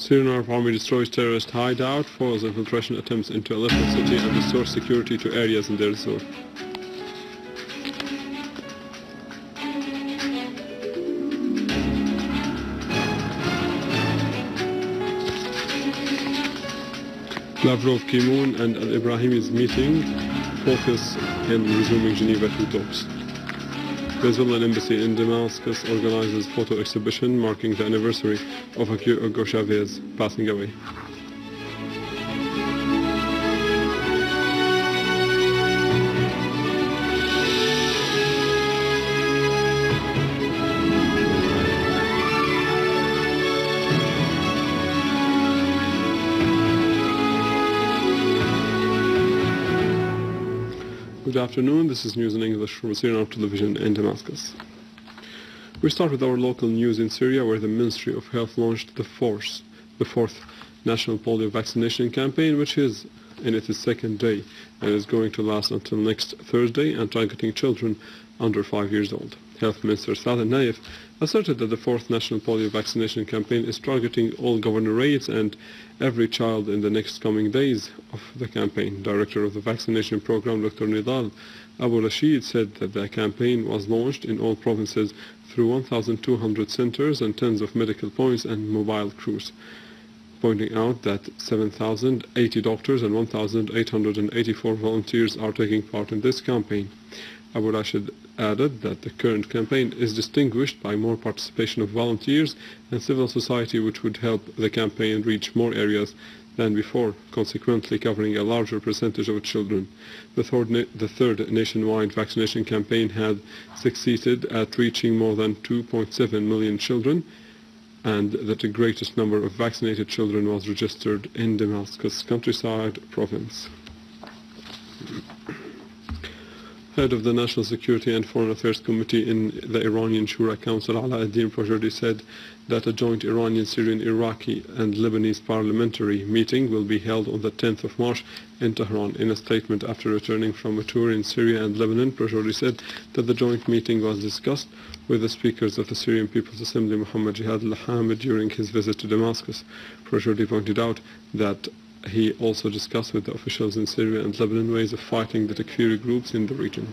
Syrian Arab Army destroys terrorist hideout, foils infiltration attempts into Aleppo city and restores security to areas in Deir ez-Zor. Lavrov, Kimoun and Al-Ibrahimi's meeting focus in resuming Geneva II talks. The Venezuelan embassy in Damascus organizes photo exhibition marking the anniversary of Hugo Chavez passing away. Good afternoon, this is news in English from Syrian Arab television in Damascus. We start with our local news in Syria, where the Ministry of Health launched the fourth national polio vaccination campaign, which is in its second day and is going to last until next Thursday and targeting children under 5 years old. Health Minister Saad Naif asserted that the fourth national polio vaccination campaign is targeting all governorates and every child in the next coming days of the campaign. Director of the vaccination program, Dr. Nidal Abu Rashid, said that the campaign was launched in all provinces through 1,200 centers and tens of medical points and mobile crews, pointing out that 7,080 doctors and 1,884 volunteers are taking part in this campaign. Abu Rashid added that the current campaign is distinguished by more participation of volunteers and civil society, which would help the campaign reach more areas than before, consequently covering a larger percentage of children. The third nationwide vaccination campaign had succeeded at reaching more than 2.7 million children, and that the greatest number of vaccinated children was registered in Damascus countryside province. Head of the National Security and Foreign Affairs Committee in the Iranian Shura Council, Alauddin Projordi, said that a joint Iranian, Syrian, Iraqi and Lebanese parliamentary meeting will be held on the 10th of March in Tehran. In a statement after returning from a tour in Syria and Lebanon, Projordi said that the joint meeting was discussed with the speakers of the Syrian People's Assembly, Mohammad Jihad al-Hamid, during his visit to Damascus. Projordi pointed out that he also discussed with the officials in Syria and Lebanon ways of fighting the Takfiri groups in the region.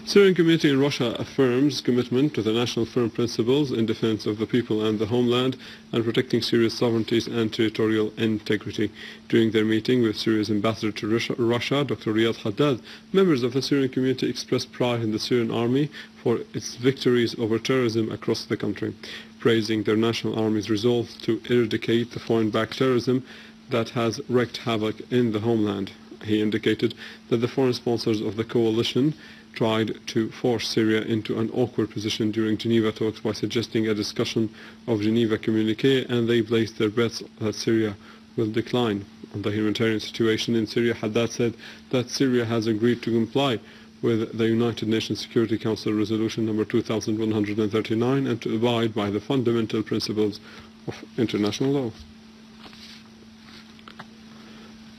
Syrian community in Russia affirms commitment to the national firm principles in defense of the people and the homeland and protecting Syria's sovereignty and territorial integrity. During their meeting with Syria's ambassador to Russia, Dr. Riyad Haddad, members of the Syrian community expressed pride in the Syrian army for its victories over terrorism across the country, praising their national army's resolve to eradicate the foreign-backed terrorism that has wreaked havoc in the homeland. He indicated that the foreign sponsors of the coalition tried to force Syria into an awkward position during Geneva talks by suggesting a discussion of Geneva communique, and they placed their bets that Syria will decline. On the humanitarian situation in Syria, Haddad said that Syria has agreed to comply with the United Nations Security Council Resolution number 2139 and to abide by the fundamental principles of international law.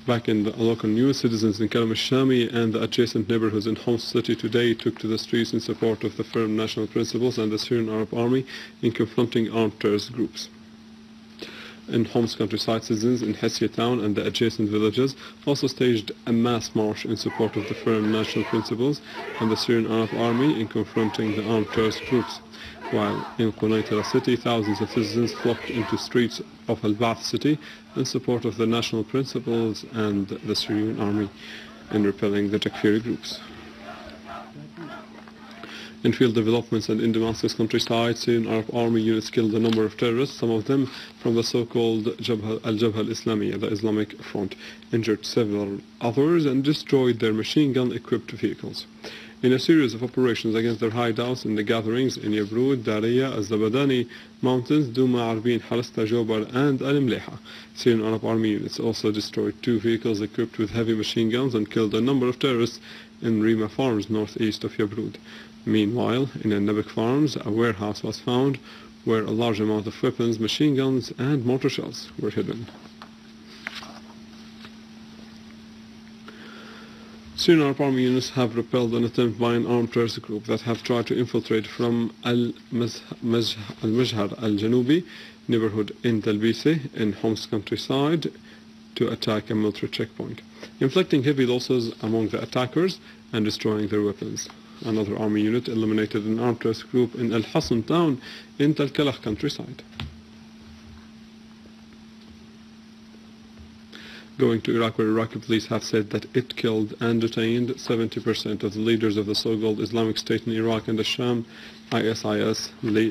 Back in the local news, citizens in Karam al-Shami and the adjacent neighborhoods in Homs city today took to the streets in support of the firm national principles and the Syrian Arab Army in confronting armed terrorist groups. In Homs countryside, citizens in Hessia town and the adjacent villages also staged a mass march in support of the firm national principles and the Syrian Arab Army in confronting the armed terrorist groups. While in Quneitra city, thousands of citizens flocked into streets of Al-Ba'ath city in support of the national principles and the Syrian army in repelling the Takfiri groups. In field developments and in Damascus countryside, Syrian Arab Army units killed a number of terrorists, some of them from the so-called Al-Jabha al-Islamiyya, the Islamic Front, injured several others and destroyed their machine gun-equipped vehicles. In a series of operations against their hideouts in the gatherings in Yabrud, Dariya, Az-Zabadani mountains, Duma, Arbin, Harasta, Jobar, and Al-Mleha, Syrian Arab Army units also destroyed 2 vehicles equipped with heavy machine guns and killed a number of terrorists in Rima Farms, northeast of Yabrud. Meanwhile, in Nabek Farms, a warehouse was found where a large amount of weapons, machine guns, and mortar shells were hidden. Syrian Arab Army units have repelled an attempt by an armed terrorist group that have tried to infiltrate from Al-Majhar al-Janubi neighborhood in Talbisi in Homs countryside to attack a military checkpoint, inflicting heavy losses among the attackers and destroying their weapons. Another army unit eliminated an armed terrorist group in Al-Hassan town in Talkalakh countryside. Going to Iraq, where Iraqi police have said that it killed and detained 70% of the leaders of the so-called Islamic State in Iraq and the Sham, ISIS,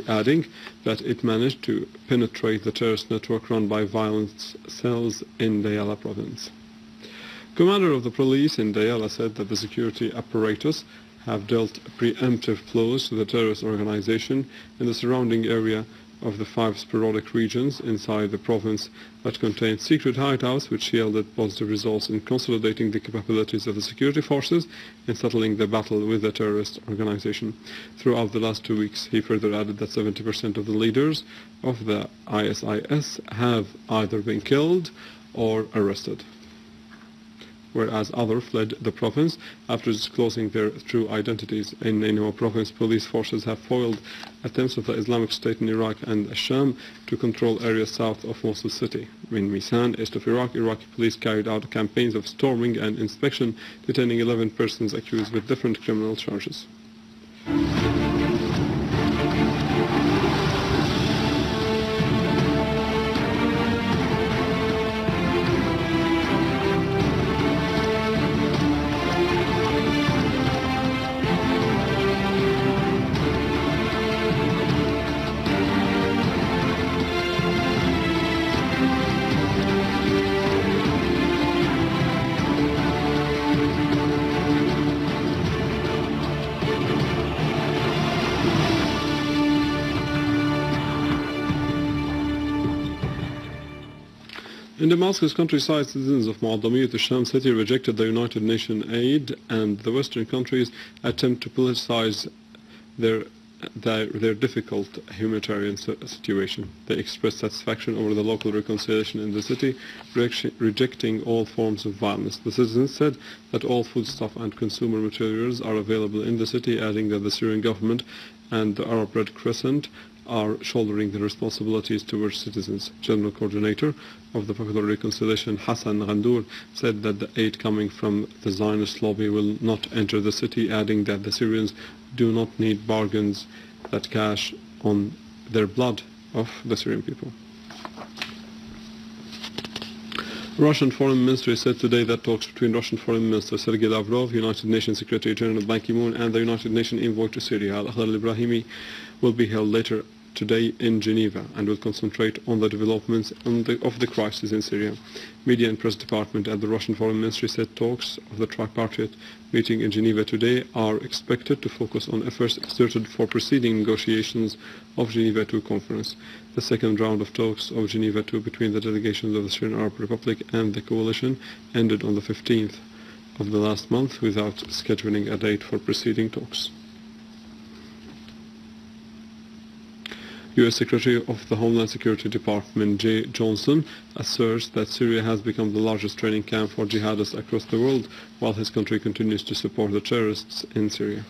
adding that it managed to penetrate the terrorist network run by violent cells in Diyala province. Commander of the police in Diyala said that the security apparatus have dealt preemptive blows to the terrorist organization in the surrounding area of the 5 sporadic regions inside the province that contained secret hideouts, which yielded positive results in consolidating the capabilities of the security forces in settling the battle with the terrorist organization. Throughout the last 2 weeks, he further added that 70% of the leaders of the ISIS have either been killed or arrested, whereas others fled the province after disclosing their true identities. In Nainawa province, police forces have foiled attempts of the Islamic State in Iraq and Sham to control areas south of Mosul city. In Misan, east of Iraq, Iraqi police carried out campaigns of storming and inspection, detaining 11 persons accused with different criminal charges. In Damascus countryside, citizens of Mu'addamiyat al-Sham city rejected the United Nations aid and the Western countries' attempt to politicize their difficult humanitarian situation. They expressed satisfaction over the local reconciliation in the city, rejecting all forms of violence. The citizens said that all foodstuff and consumer materials are available in the city, adding that the Syrian government and the Arab Red Crescent are shouldering the responsibilities towards citizens. General Coordinator of the Popular Reconciliation, Hassan Ghandour, said that the aid coming from the Zionist lobby will not enter the city, adding that the Syrians do not need bargains that cash on their blood of the Syrian people. Russian Foreign Ministry said today that talks between Russian Foreign Minister Sergei Lavrov, United Nations Secretary General Ban Ki-moon, and the United Nations envoy to Syria, Al-Akhdar al-Ibrahimi, will be held later today in Geneva and will concentrate on the developments of the crisis in Syria. Media and Press Department at the Russian Foreign Ministry said talks of the tripartite meeting in Geneva today are expected to focus on efforts exerted for preceding negotiations of Geneva II conference. The second round of talks of Geneva II between the delegations of the Syrian Arab Republic and the coalition ended on the 15th of the last month without scheduling a date for preceding talks. U.S. Secretary of the Homeland Security Department Jay Johnson asserts that Syria has become the largest training camp for jihadists across the world, while his country continues to support the terrorists in Syria.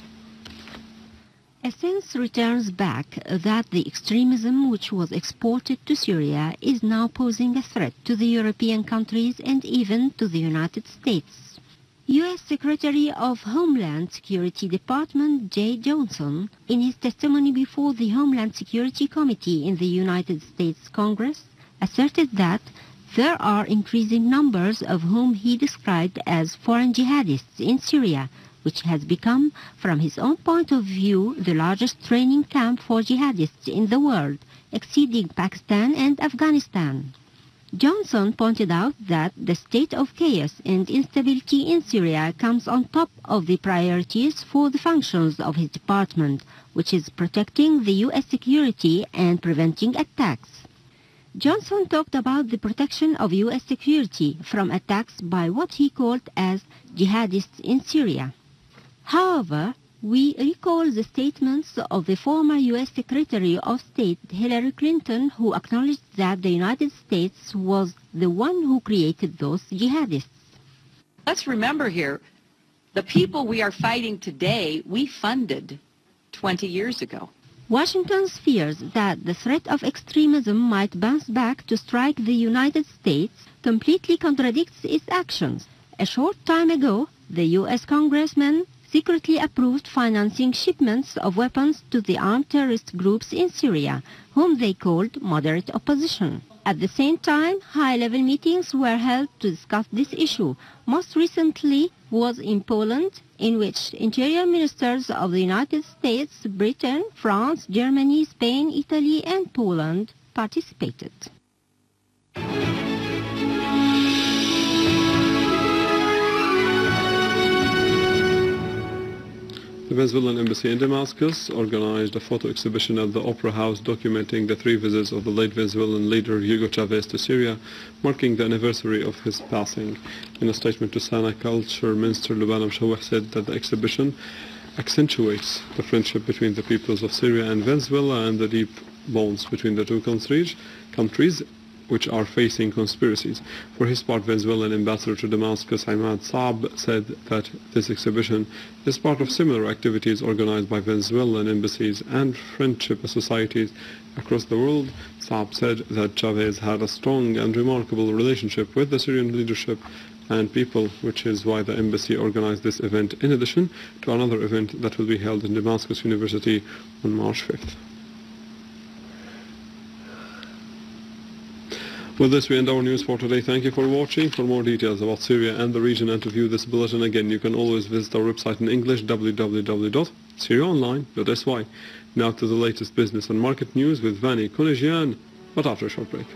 A sense returns back that the extremism which was exported to Syria is now posing a threat to the European countries and even to the United States. U.S. Secretary of Homeland Security Department Jay Johnson, in his testimony before the Homeland Security Committee in the United States Congress, asserted that there are increasing numbers of whom he described as foreign jihadists in Syria, which has become, from his own point of view, the largest training camp for jihadists in the world, exceeding Pakistan and Afghanistan. Johnson pointed out that the state of chaos and instability in Syria comes on top of the priorities for the functions of his department, which is protecting the U.S. security and preventing attacks. Johnson talked about the protection of U.S. security from attacks by what he called as jihadists in Syria. However, we recall the statements of the former U.S. Secretary of State Hillary Clinton, who acknowledged that the United States was the one who created those jihadists. Let's remember here, The people we are fighting today, we funded 20 years ago. Washington's fears that the threat of extremism might bounce back to strike the United States completely contradicts its actions. A short time ago, the U.S. congressman secretly approved financing shipments of weapons to the armed terrorist groups in Syria, whom they called moderate opposition. At the same time, high-level meetings were held to discuss this issue. Most recently was in Poland, in which interior ministers of the United States, Britain, France, Germany, Spain, Italy, and Poland participated. The Venezuelan embassy in Damascus organized a photo exhibition at the Opera House documenting the 3 visits of the late Venezuelan leader Hugo Chavez to Syria, marking the anniversary of his passing. In a statement to Sana, Culture Minister Luban Mshawah said that the exhibition accentuates the friendship between the peoples of Syria and Venezuela and the deep bonds between the two countries which are facing conspiracies. For his part, Venezuelan ambassador to Damascus, Imad Saab, said that this exhibition is part of similar activities organized by Venezuelan embassies and friendship societies across the world. Saab said that Chavez had a strong and remarkable relationship with the Syrian leadership and people, which is why the embassy organized this event in addition to another event that will be held in Damascus University on March 5th. With this, we end our news for today. Thank you for watching. For more details about Syria and the region and to view this bulletin again, you can always visit our website in English, www.syriaonline.sy. Now to the latest business and market news with Vani Kunejian, but after a short break.